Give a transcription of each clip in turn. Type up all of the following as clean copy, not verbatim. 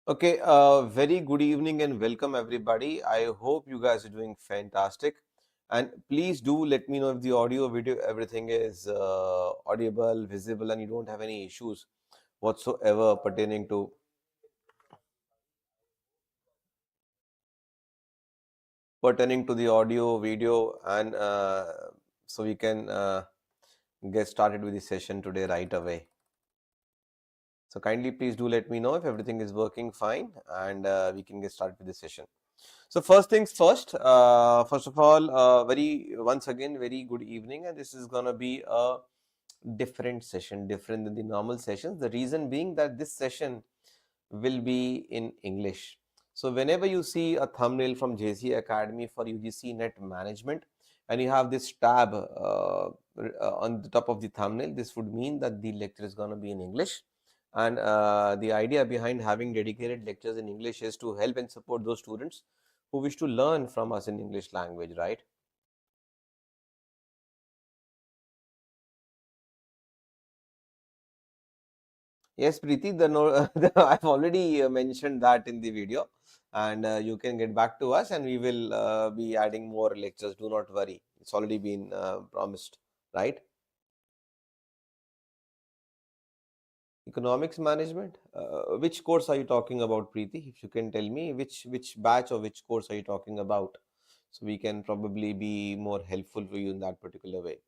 Okay, very good evening and welcome everybody. I hope you guys are doing fantastic. And please do let me know if the audio, video, everything is audible, visible, and you don't have any issues whatsoever pertaining to the audio, video, and so we can get started with the session today right away. So kindly please do let me know if everything is working fine and we can get started with the session. So first things first, first of all, once again, very good evening, and this is gonna be a different session, different than the normal sessions. The reason being that this session will be in English. So whenever you see a thumbnail from JC Academy for UGC Net Management, and you have this tab on the top of the thumbnail, this would mean that the lecture is gonna be in English. And the idea behind having dedicated lectures in English is to help and support those students who wish to learn from us in English language, right? Yes, Preeti, I've already mentioned that in the video, and you can get back to us, and we will be adding more lectures. Do not worry; it's already been promised, right? Economics management. Which course are you talking about, Preeti? If you can tell me which batch or which course are you talking about, so we can probably be more helpful for you in that particular way.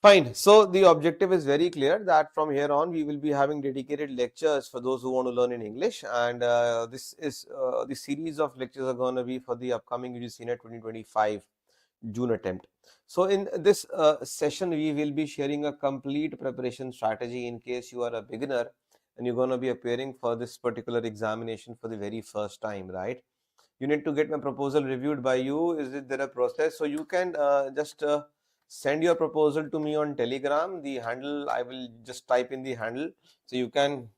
Fine. So the objective is very clear that from here on we will be having dedicated lectures for those who want to learn in English, and the series of lectures are going to be for the upcoming UGC NET 2025 June attempt. So in this session, we will be sharing a complete preparation strategy in case you are a beginner and you're going to be appearing for this particular examination for the very first time, right? You need to get my proposal reviewed by you. Is it there a process? So you can just send your proposal to me on Telegram. The handle, I will just type in the handle. So you can.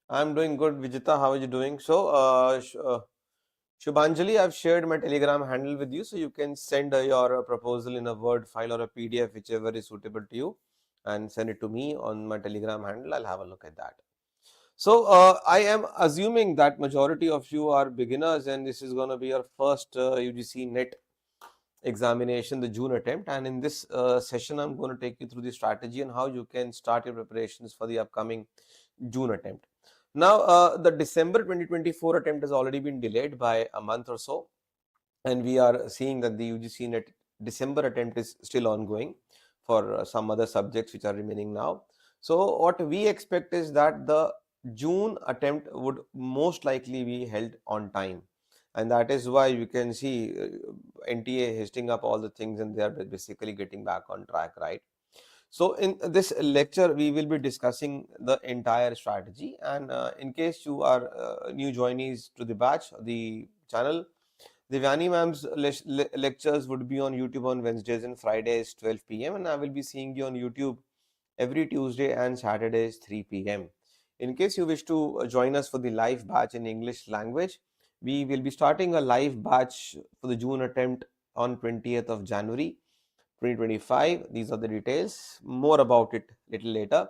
I'm doing good, Vijita. How are you doing? So, Shubhanjali, I've shared my Telegram handle with you, so you can send your proposal in a Word file or a PDF, whichever is suitable to you, and send it to me on my Telegram handle. I'll have a look at that. So, I am assuming that majority of you are beginners, and this is going to be your first UGC NET examination, the June attempt. And in this session, I'm going to take you through the strategy and how you can start your preparations for the upcoming June attempt. Now, the December 2024 attempt has already been delayed by a month or so, and we are seeing that the UGC NET December attempt is still ongoing for some other subjects which are remaining now. So, what we expect is that the June attempt would most likely be held on time, and that is why you can see NTA hasting up all the things, and they are basically getting back on track, right? So in this lecture, we will be discussing the entire strategy. And in case you are new joinees to the batch, the channel, the Vani ma'am's lectures would be on YouTube on Wednesdays and Fridays 12 p.m. and I will be seeing you on YouTube every Tuesday and Saturdays 3 p.m. In case you wish to join us for the live batch in English language, we will be starting a live batch for the June attempt on 20th of January 2025. These are the details. More about it little later.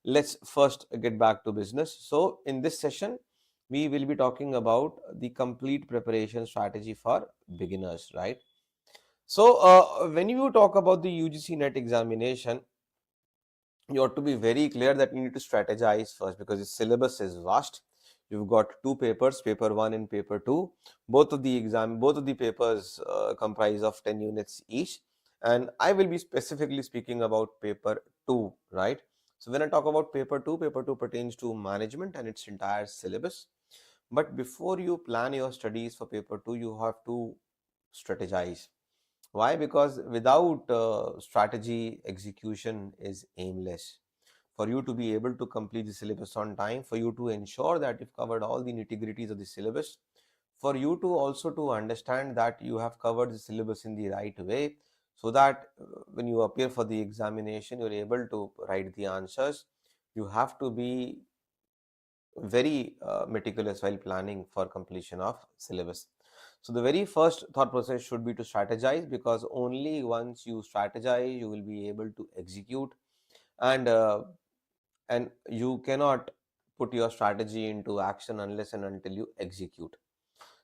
Let's first get back to business. So in this session, we will be talking about the complete preparation strategy for beginners, right? So when you talk about the UGC NET examination, you have to be very clear that you need to strategize first because the syllabus is vast. You've got two papers, paper one and paper two. Both of the papers comprise of 10 units each. And I will be specifically speaking about paper two, right? So when I talk about paper two pertains to management and its entire syllabus. But before you plan your studies for paper two, you have to strategize. Why? Because without strategy, execution is aimless. For you to be able to complete the syllabus on time, for you to ensure that you've covered all the nitty-gritties of the syllabus, for you to also to understand that you have covered the syllabus in the right way, so that when you appear for the examination, you're able to write the answers. You have to be very meticulous while planning for completion of syllabus. So the very first thought process should be to strategize, because only once you strategize you will be able to execute, and and you cannot put your strategy into action unless and until you execute.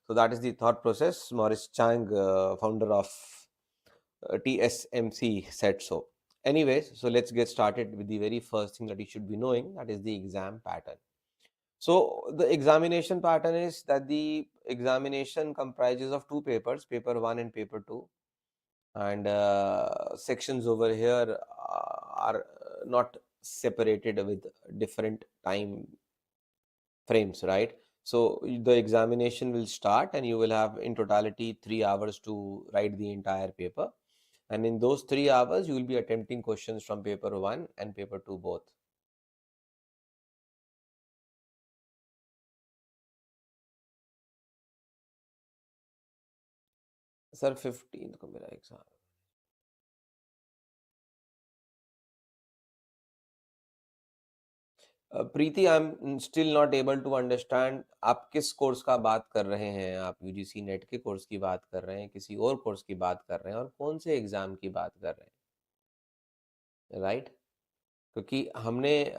So that is the thought process. Maurice Chang, founder of TSMC, said so. Anyways, so let's get started with the very first thing that you should be knowing, that is the exam pattern. So the examination pattern is that the examination comprises of two papers, paper 1 and paper 2, and sections over here are not separated with different time frames, right? So the examination will start and you will have in totality 3 hours to write the entire paper, and in those 3 hours you will be attempting questions from paper 1 and paper 2 both. Sir, 15th को मेरा exam. Preeti, I am still not able to understand, आप किस course का बात कर रहे हैं? आप यूजीसी नेट के कोर्स की बात कर रहे हैं, किसी और कोर्स की बात कर रहे हैं, और कौन से एग्जाम की बात कर रहे हैं, राइट? क्योंकि हमने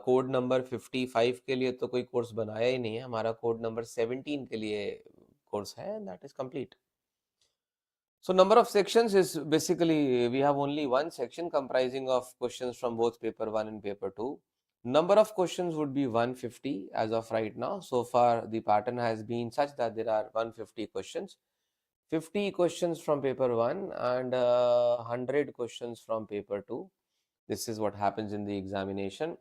कोड नंबर 55 के लिए तो कोई कोर्स बनाया ही नहीं है, हमारा कोड नंबर 17 के लिए कोर्स है, and that is complete. So number of sections is basically, we have only one section comprising of questions from both paper 1 and paper 2. Number of questions would be 150 as of right now. So far the pattern has been such that there are 150 questions. 50 questions from paper 1 and 100 questions from paper 2. This is what happens in the examination.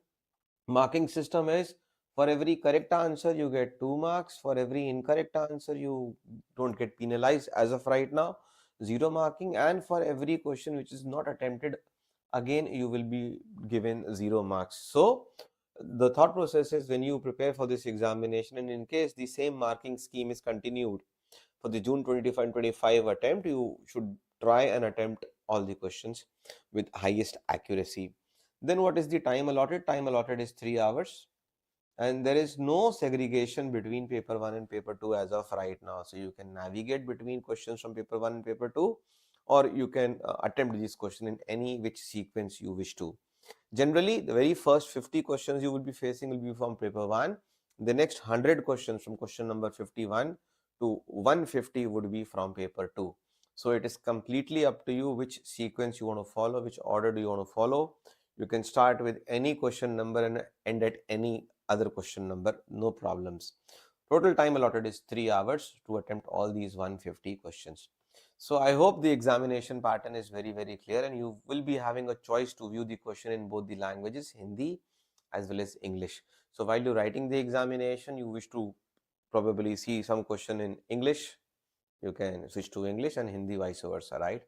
Marking system is, for every correct answer you get 2 marks, for every incorrect answer you don't get penalized as of right now, 0 marking, and for every question which is not attempted again you will be given 0 marks. So the thought process is, when you prepare for this examination and in case the same marking scheme is continued for the June 2025 attempt, you should try and attempt all the questions with highest accuracy. Then what is the time allotted? Time allotted is 3 hours, and there is no segregation between paper 1 and paper 2 as of right now. So you can navigate between questions from paper 1 and paper 2, or you can attempt this question in any which sequence you wish to. Generally, the very first 50 questions you will be facing will be from paper 1. The next 100 questions from question number 51 to 150 would be from paper 2. So it is completely up to you which sequence you want to follow, which order do you want to follow. You can start with any question number and end at any other question number, no problems. Total time allotted is 3 hours to attempt all these 150 questions. So I hope the examination pattern is very, very clear, and you will be having a choice to view the question in both the languages, Hindi as well as English. So while you're writing the examination, you wish to probably see some question in English, you can switch to English, and Hindi vice versa, right?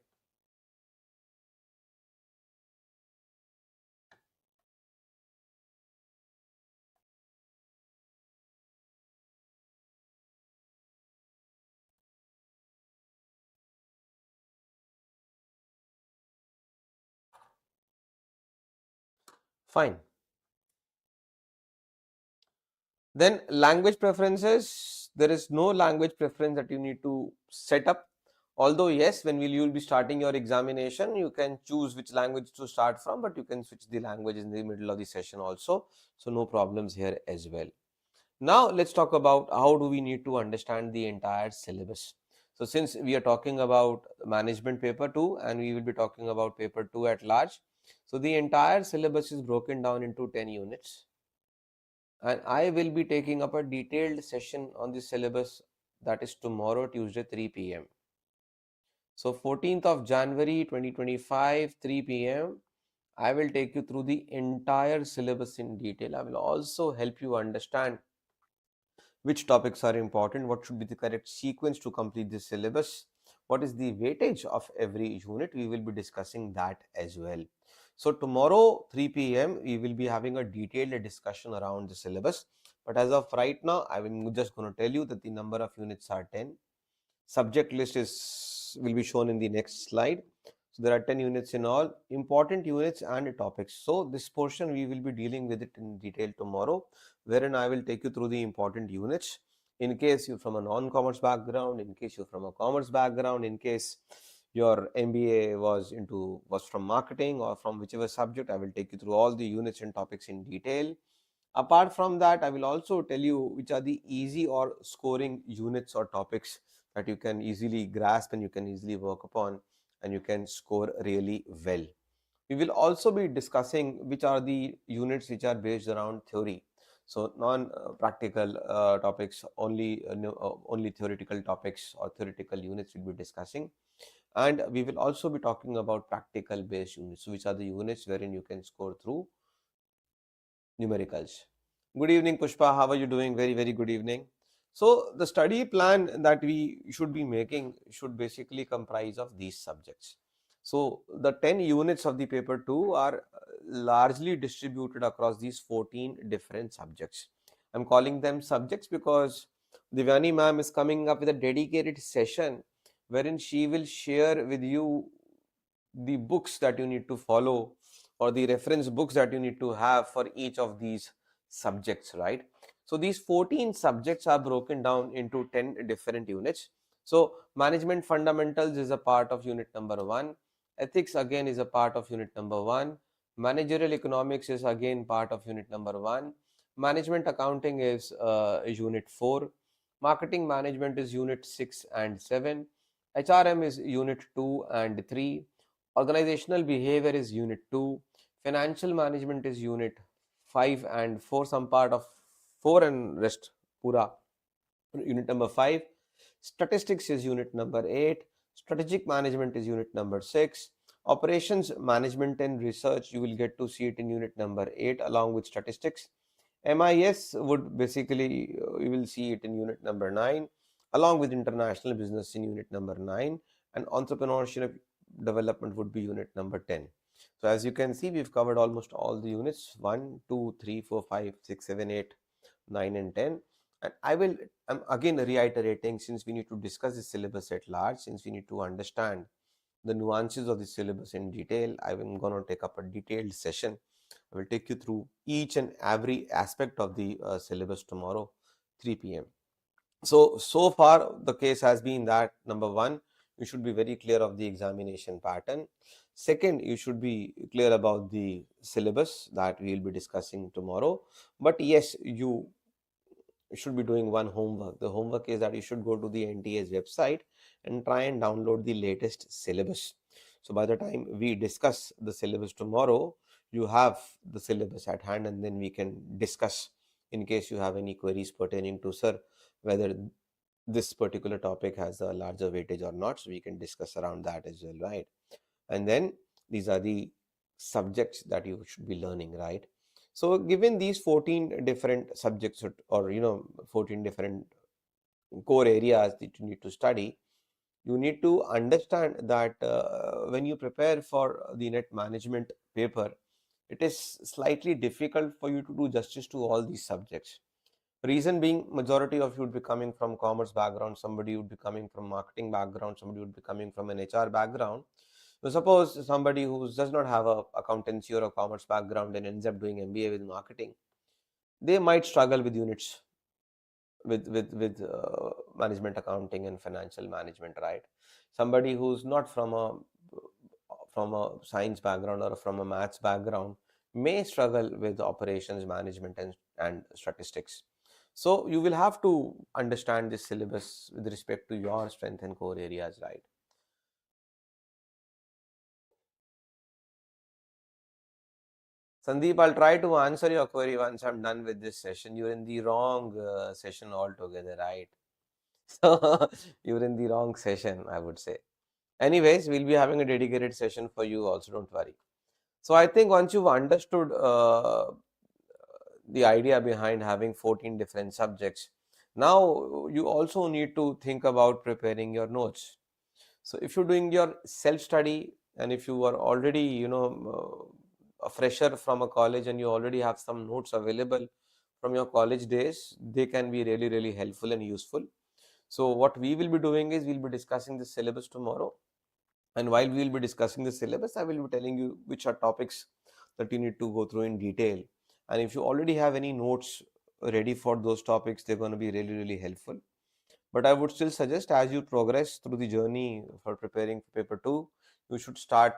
Fine. Then language preferences, there is no language preference that you need to set up. Although yes, when you will be starting your examination, you can choose which language to start from, but you can switch the language in the middle of the session also. So no problems here as well. Now let's talk about how do we need to understand the entire syllabus. So since we are talking about management paper 2 and we will be talking about paper 2 at large, so the entire syllabus is broken down into 10 units, and I will be taking up a detailed session on the syllabus, that is tomorrow, Tuesday, 3 p.m. So 14th of January 2025, 3 p.m. I will take you through the entire syllabus in detail. I will also help you understand which topics are important, what should be the correct sequence to complete the syllabus, what is the weightage of every unit. We will be discussing that as well. So tomorrow 3 p.m. we will be having a detailed discussion around the syllabus, but as of right now I'm just going to tell you that the number of units are 10. Subject list will be shown in the next slide. So there are 10 units in all, important units and topics. So this portion we will be dealing with it in detail tomorrow, wherein I will take you through the important units. In case you're from a non-commerce background, in case you're from a commerce background, in case your MBA was from marketing or from whichever subject, I will take you through all the units and topics in detail. Apart from that, I will also tell you which are the easy or scoring units or topics that you can easily grasp and you can easily work upon and you can score really well. We will also be discussing which are the units which are based around theory. So non-practical topics, only only theoretical topics or theoretical units we'll be discussing. And we will also be talking about practical based units, which are the units wherein you can score through numericals. Good evening, Pushpa. How are you doing? Very, very good evening. So, the study plan that we should be making should basically comprise of these subjects. So, the 10 units of the paper 2 are largely distributed across these 14 different subjects. I'm calling them subjects because Divyani ma'am is coming up with a dedicated session wherein she will share with you the books that you need to follow or the reference books that you need to have for each of these subjects, right? So these 14 subjects are broken down into 10 different units. So management fundamentals is a part of unit number 1, ethics again is a part of unit number 1, managerial economics is again part of unit number 1, management accounting is unit 4, marketing management is unit 6 and 7, HRM is unit 2 and 3, organizational behavior is unit 2, financial management is unit 5 and 4, some part of 4 and rest pura unit number 5, statistics is unit number 8, strategic management is unit number 6, operations management and research you will get to see it in unit number 8 along with statistics. MIS would basically you will see it in unit number 9 along with international business in unit number 9, and entrepreneurship development would be unit number 10. So as you can see, we've covered almost all the units 1, 2, 3, 4, 5, 6, 7, 8, 9 and 10. And I'm again reiterating, since we need to discuss the syllabus at large, since we need to understand the nuances of the syllabus in detail, I'm going to take up a detailed session. I will take you through each and every aspect of the syllabus tomorrow, 3 p.m. So far the case has been that number 1, you should be very clear of the examination pattern. Second, you should be clear about the syllabus that we will be discussing tomorrow. But yes, you should be doing one homework. The homework is that you should go to the NTA's website and try and download the latest syllabus. So by the time we discuss the syllabus tomorrow, you have the syllabus at hand and then we can discuss in case you have any queries pertaining to, sir, whether this particular topic has a larger weightage or not. So we can discuss around that as well, right? And then these are the subjects that you should be learning, right? So given these 14 different subjects or 14 different core areas that you need to study, you need to understand that when you prepare for the net management paper, it is slightly difficult for you to do justice to all these subjects. Reason being, majority of you would be coming from commerce background, somebody would be coming from marketing background, somebody would be coming from an HR background. So suppose somebody who does not have a accountancy or a commerce background and ends up doing MBA with marketing, they might struggle with units with management accounting and financial management, right? Somebody who's not from a science background or from a maths background may struggle with operations management and statistics. So you will have to understand this syllabus with respect to your strength and core areas, right? Sandeep, I'll try to answer your query once I'm done with this session. You're in the wrong session altogether, right? So you're in the wrong session, I would say. Anyways, we'll be having a dedicated session for you also, don't worry. So I think once you've understood the idea behind having 14 different subjects, now you also need to think about preparing your notes. So if you're doing your self-study and if you are already, a fresher from a college and you already have some notes available from your college days, they can be really, really helpful and useful. So what we will be doing is we'll be discussing the syllabus tomorrow. And while we will be discussing the syllabus, I will be telling you which are topics that you need to go through in detail. And if you already have any notes ready for those topics, they're going to be really, really helpful. But I would still suggest, as you progress through the journey for preparing for paper 2, you should start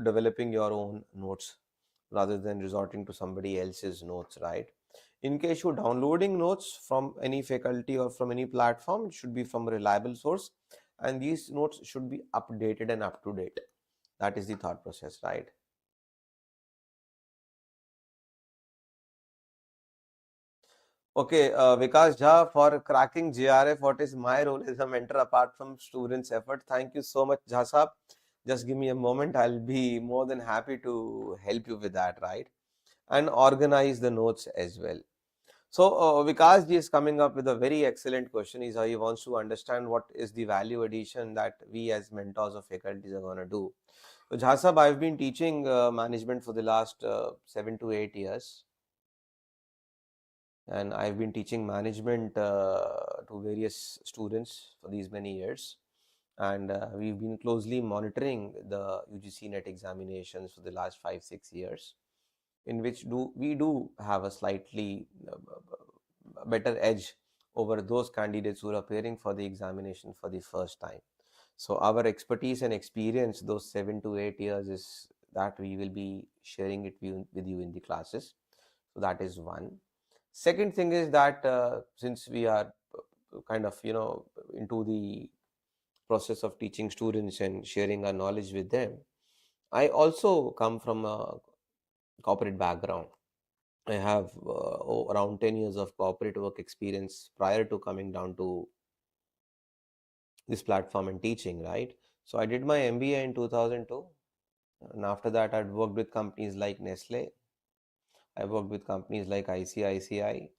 developing your own notes rather than resorting to somebody else's notes, right? In case you're downloading notes from any faculty or from any platform, it should be from a reliable source, and these notes should be updated and up to date. That is the thought process, right? Okay, Vikas Jha, for cracking JRF, what is my role as a mentor apart from students' effort? Thank you so much, Jha Saab. Just give me a moment. I'll be more than happy to help you with that, right? And organize the notes as well. So, Vikas ji is coming up with a very excellent question. He wants to understand what is the value addition that we as mentors or faculties are going to do. So, Jha Saab, I've been teaching management for the last 7 to 8 years, and I've been teaching management to various students for these many years. And we've been closely monitoring the UGC NET examinations for the last 5 6 years, in which we do have a slightly better edge over those candidates who are appearing for the examination for the first time. So our expertise and experience, those 7 to 8 years, is that we will be sharing it with you in the classes. So that is one. Second thing is that since we are kind of into the process of teaching students and sharing our knowledge with them, I also come from a corporate background. I have around 10 years of corporate work experience prior to coming down to this platform and teaching, right? So I did my MBA in 2002, and after that I'd worked with companies like Nestle. I worked with companies like ICICI,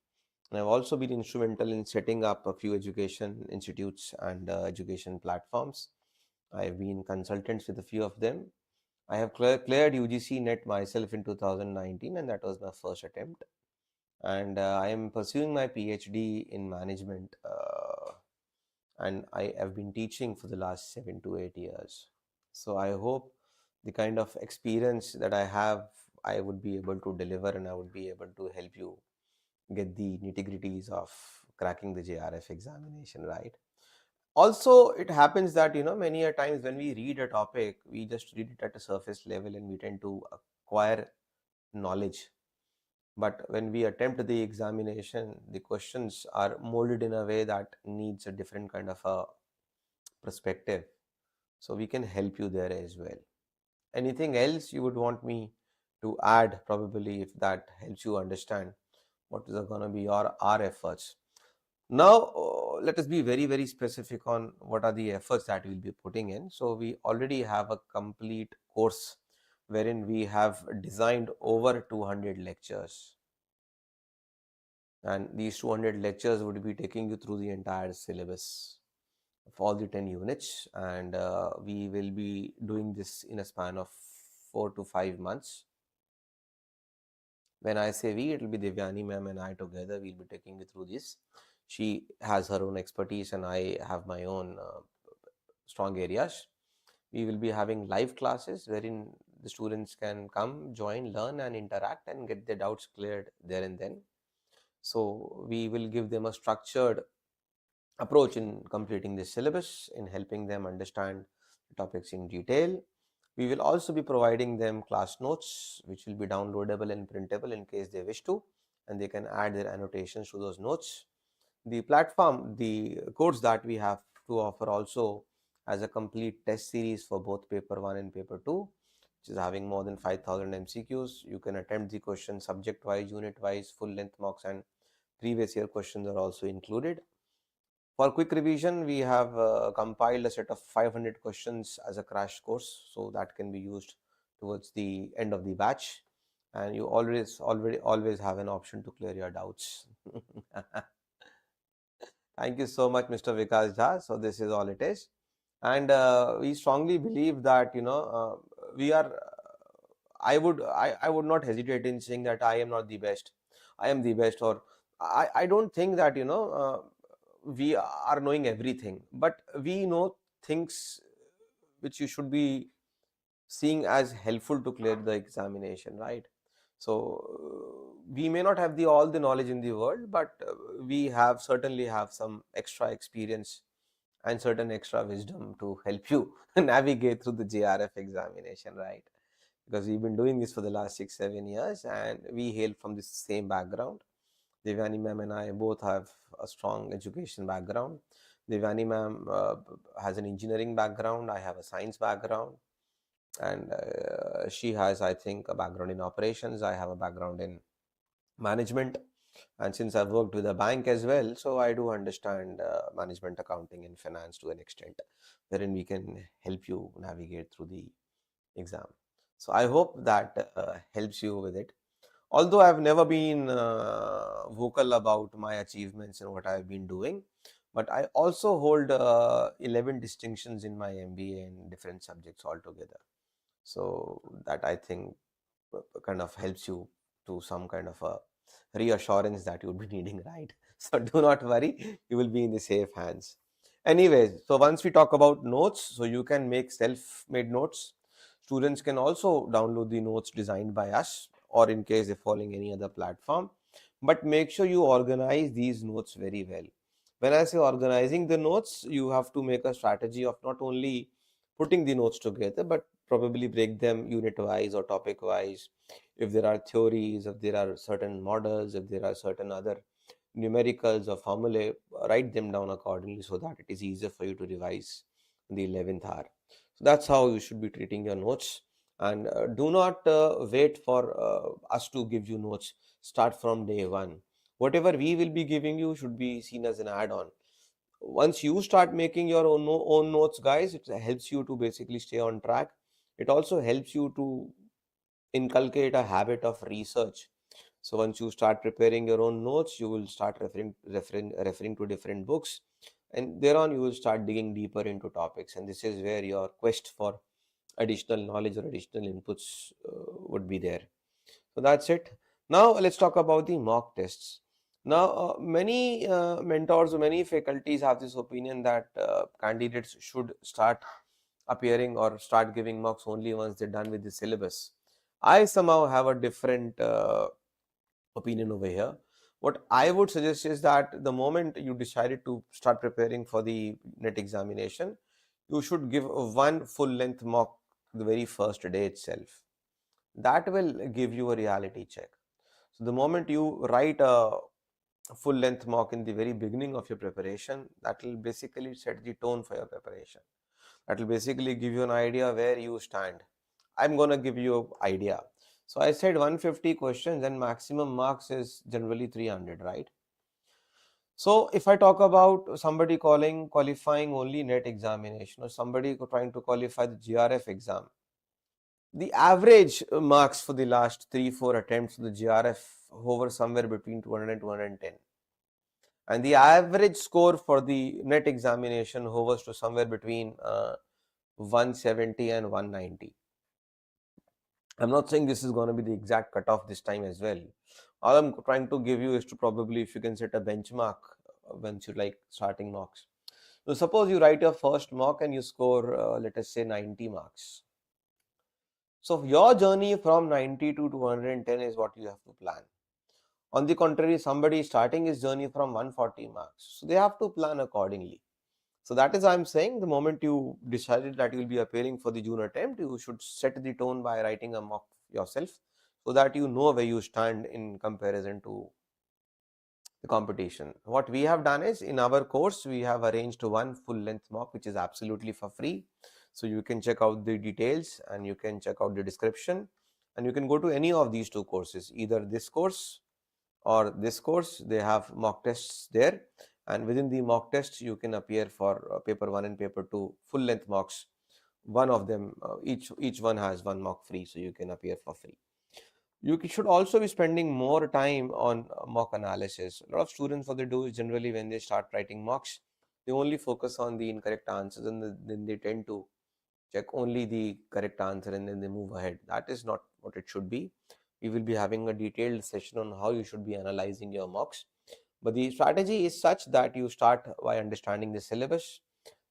and I've also been instrumental in setting up a few education institutes and education platforms. I've been consultants with a few of them. I have cleared UGC NET myself in 2019, and that was my first attempt. And I am pursuing my PhD in management, and I have been teaching for the last 7 to 8 years. So I hope the kind of experience that I have, I would be able to deliver, and I would be able to help you get the nitty gritties of cracking the JRF examination, right? Also, it happens that many a times when we read a topic, we just read it at a surface level and we tend to acquire knowledge. But when we attempt the examination, the questions are molded in a way that needs a different kind of a perspective. So we can help you there as well. Anything else you would want me to add, probably, if that helps you understand what is going to be our efforts? Now, let us be very, very specific on what are the efforts that we'll be putting in. So we already have a complete course wherein we have designed over 200 lectures, and these 200 lectures would be taking you through the entire syllabus of all the 10 units, and we will be doing this in a span of 4 to 5 months. When I say we, it will be Devyani ma'am and I together. We'll be taking you through this. She has her own expertise, and I have my own strong areas. We will be having live classes wherein the students can come, join, learn, and interact and get their doubts cleared there and then. So we will give them a structured approach in completing this syllabus, in helping them understand the topics in detail. We will also be providing them class notes, which will be downloadable and printable in case they wish to, and they can add their annotations to those notes. The platform, the course that we have to offer also as a complete test series for both paper 1 and paper 2, which is having more than 5,000 MCQs. You can attempt the question subject wise, unit wise, full length mocks, and previous year questions are also included. For quick revision, we have compiled a set of 500 questions as a crash course, so that can be used towards the end of the batch. And you always have an option to clear your doubts. Thank you so much, Mr. Vikas Jha. So this is all it is, and we strongly believe that we are. I would not hesitate in saying that I am not the best. I am the best, or I don't think that we are knowing everything, but we know things which you should be seeing as helpful to clear the examination, right? So we may not have all the knowledge in the world, but we certainly have some extra experience and certain extra wisdom to help you navigate through the JRF examination, right? Because we've been doing this for the last 6-7 years, and we hail from the same background. Devani ma'am and I both have a strong education background. Devani ma'am has an engineering background. I have a science background, and she has, I think, a background in operations. I have a background in management, and since I've worked with a bank as well, so I do understand management, accounting, and finance to an extent, wherein we can help you navigate through the exam. So I hope that helps you with it. Although I've never been vocal about my achievements and what I've been doing, but I also hold 11 distinctions in my MBA in different subjects altogether. So that, I think, kind of helps you to some kind of a reassurance that you'll be needing, right? So do not worry, you will be in the safe hands. Anyways, so once we talk about notes, so you can make self-made notes. Students can also download the notes designed by us, or in case they're following any other platform. But make sure you organize these notes very well. When I say organizing the notes, you have to make a strategy of not only putting the notes together, but probably break them unit wise or topic wise. If there are theories, if there are certain models, if there are certain other numericals or formulae, write them down accordingly so that it is easier for you to revise in the 11th hour. So that's how you should be treating your notes. And do not wait for us to give you notes. Start from day one. Whatever we will be giving you should be seen as an add-on. Once you start making your own notes, guys, it helps you to basically stay on track. It also helps you to inculcate a habit of research. So once you start preparing your own notes, you will start referring to different books, and thereon you will start digging deeper into topics. And this is where your quest for additional knowledge or additional inputs would be there. So that's it. Now let's talk about the mock tests. Now, many mentors or many faculties have this opinion that candidates should start appearing or start giving mocks only once they're done with the syllabus. I somehow have a different opinion over here. What I would suggest is that the moment you decided to start preparing for the NET examination, you should give one full length mock the very first day itself. That will give you a reality check. So the moment you write a full length mock in the very beginning of your preparation, that will basically set the tone for your preparation. That will basically give you an idea where you stand. I'm going to give you an idea. So I said 150 questions and maximum marks is generally 300, right? So if I talk about somebody qualifying only NET examination, or somebody trying to qualify the GRF exam, the average marks for the last 3-4 attempts to the GRF hover somewhere between 200 and 210. And the average score for the NET examination hovers to somewhere between 170 and 190. I'm not saying this is going to be the exact cutoff this time as well. All I'm trying to give you is to probably, if you can set a benchmark once you like starting mocks. So suppose you write your first mock and you score, let us say, 90 marks. So your journey from 90 to 210 is what you have to plan. On the contrary, somebody starting his journey from 140 marks, so they have to plan accordingly. So that is why I'm saying the moment you decided that you will be appearing for the June attempt, you should set the tone by writing a mock yourself so that you know where you stand in comparison to the competition. What we have done is, in our course, we have arranged one full length mock which is absolutely for free. So you can check out the details and you can check out the description, and you can go to any of these two courses, either this course or this course. They have mock tests there, and within the mock tests you can appear for paper 1 and paper 2 full length mocks. One of them, each one has one mock free, so you can appear for free. You should also be spending more time on mock analysis. A lot of students, what they do is, generally when they start writing mocks, they only focus on the incorrect answers, and then they tend to check only the correct answer and then they move ahead. That is not what it should be. We will be having a detailed session on how you should be analyzing your mocks. But the strategy is such that you start by understanding the syllabus,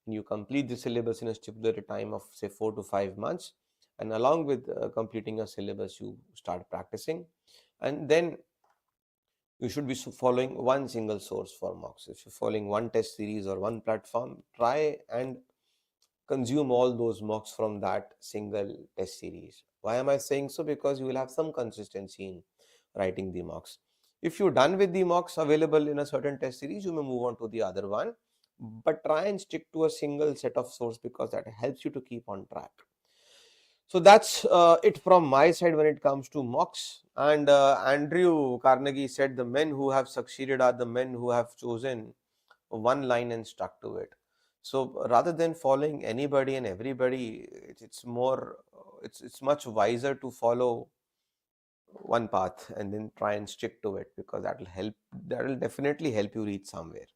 and you complete the syllabus in a stipulated time of say 4 to 5 months, and along with completing your syllabus, you start practicing, and then you should be following one single source for mocks. If you're following one test series or one platform, try and consume all those mocks from that single test series. Why am I saying so? Because you will have some consistency in writing the mocks. If you're done with the mocks available in a certain test series, you may move on to the other one, but try and stick to a single set of source because that helps you to keep on track. So that's it from my side when it comes to mocks. And Andrew Carnegie said the men who have succeeded are the men who have chosen one line and stuck to it. So rather than following anybody and everybody, it's more, it's much wiser to follow one path and then try and stick to it, because that will help, that will definitely help you reach somewhere.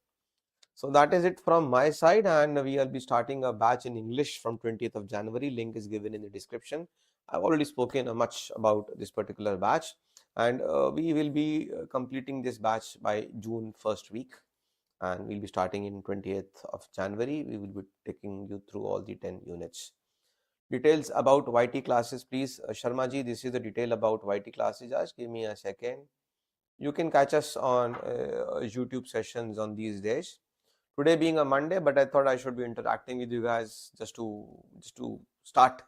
So that is it from my side, and we will be starting a batch in English from 20th of January. Link is given in the description. I've already spoken much about this particular batch, and we will be completing this batch by June first week, and we'll be starting in 20th of January. We will be taking you through all the 10 units. Details about YT classes, please. Sharma ji, this is the detail about YT classes. Just give me a second. You can catch us on YouTube sessions on these days. Today being a Monday, but I thought I should be interacting with you guys just to start.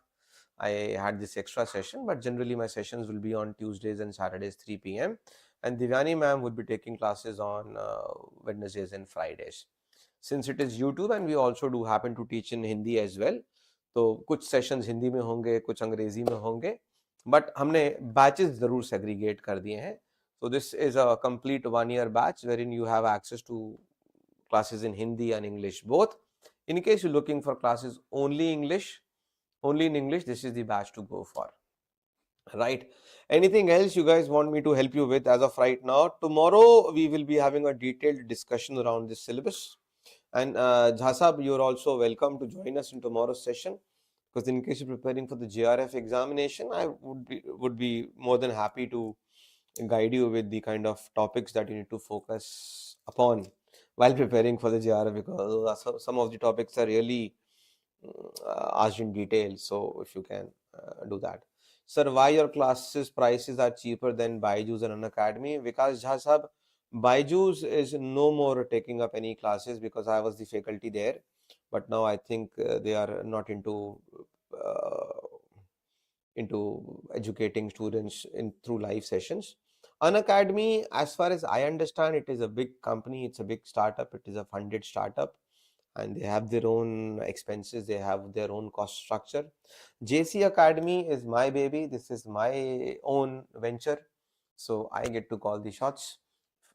I had this extra session, but generally my sessions will be on Tuesdays and Saturdays 3 p.m. and Divyani ma'am would be taking classes on Wednesdays and Fridays. Since it is YouTube and we also do happen to teach in Hindi as well, तो कुछ sessions Hindi में होंगे, कुछ अंग्रेजी में होंगे, but हमने batches जरूर सेग्रीगेट कर दिए हैं. So this is a complete 1-year batch wherein you have access to classes in Hindi and English both. In case you're looking for classes only in English, this is the batch to go for. Right. Anything else you guys want me to help you with as of right now? Tomorrow we will be having a detailed discussion around this syllabus. And Jha you're also welcome to join us in tomorrow's session, because in case you're preparing for the JRF examination, I would be more than happy to guide you with the kind of topics that you need to focus upon while preparing for the JRF, because some of the topics are really asked in detail. So if you can do that. Sir, why your classes prices are cheaper than Byju's and Unacademy? Vikas Jha sahab, Byju's is no more taking up any classes because I was the faculty there, but now I think they are not into educating students in through live sessions. Unacademy, as far as I understand, it is a big company, it's a big startup, it is a funded startup, and they have their own expenses, they have their own cost structure. JC Academy is my baby, this is my own venture, so I get to call the shots.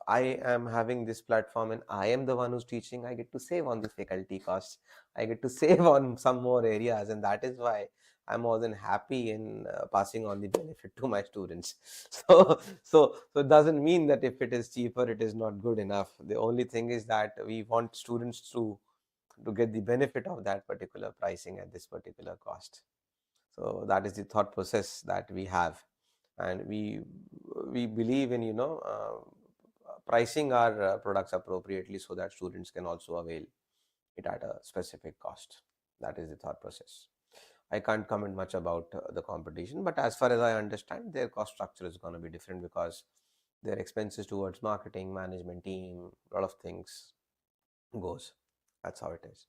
I am having this platform and I am the one who's teaching, I get to save on the faculty costs, I get to save on some more areas, and that is why I'm more than happy in passing on the benefit to my students. So it doesn't mean that if it is cheaper, it is not good enough. The only thing is that we want students to get the benefit of that particular pricing at this particular cost. So that is the thought process that we have, and we believe in pricing our products appropriately so that students can also avail it at a specific cost. That is the thought process. I can't comment much about the competition, but as far as I understand, their cost structure is going to be different because their expenses towards marketing, management team, a lot of things goes. That's how it is.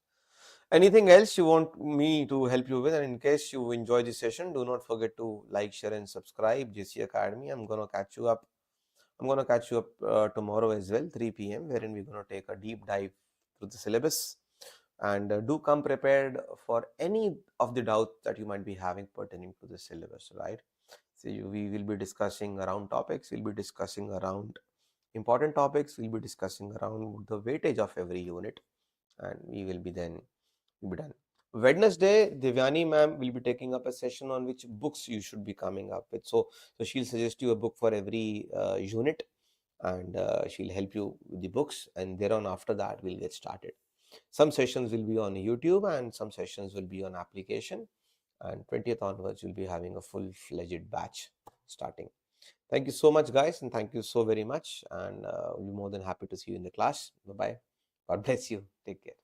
Anything else you want me to help you with? And in case you enjoy this session, do not forget to like, share, and subscribe JC Academy. I'm going to catch you up tomorrow as well, 3 p.m., wherein we're going to take a deep dive through the syllabus. And do come prepared for any of the doubts that you might be having pertaining to the syllabus, right? So we will be discussing around topics, we'll be discussing around important topics, we'll be discussing around the weightage of every unit, and we will be done. Wednesday, Divyani ma'am will be taking up a session on which books you should be coming up with. So she'll suggest you a book for every unit, and she'll help you with the books, and thereon after that we'll get started. Some sessions will be on YouTube and some sessions will be on application, and 20th onwards you'll be having a full-fledged batch starting. Thank you so much, guys, and thank you so very much, and we'll be more than happy to see you in the class. Bye-bye. God bless you. Take care.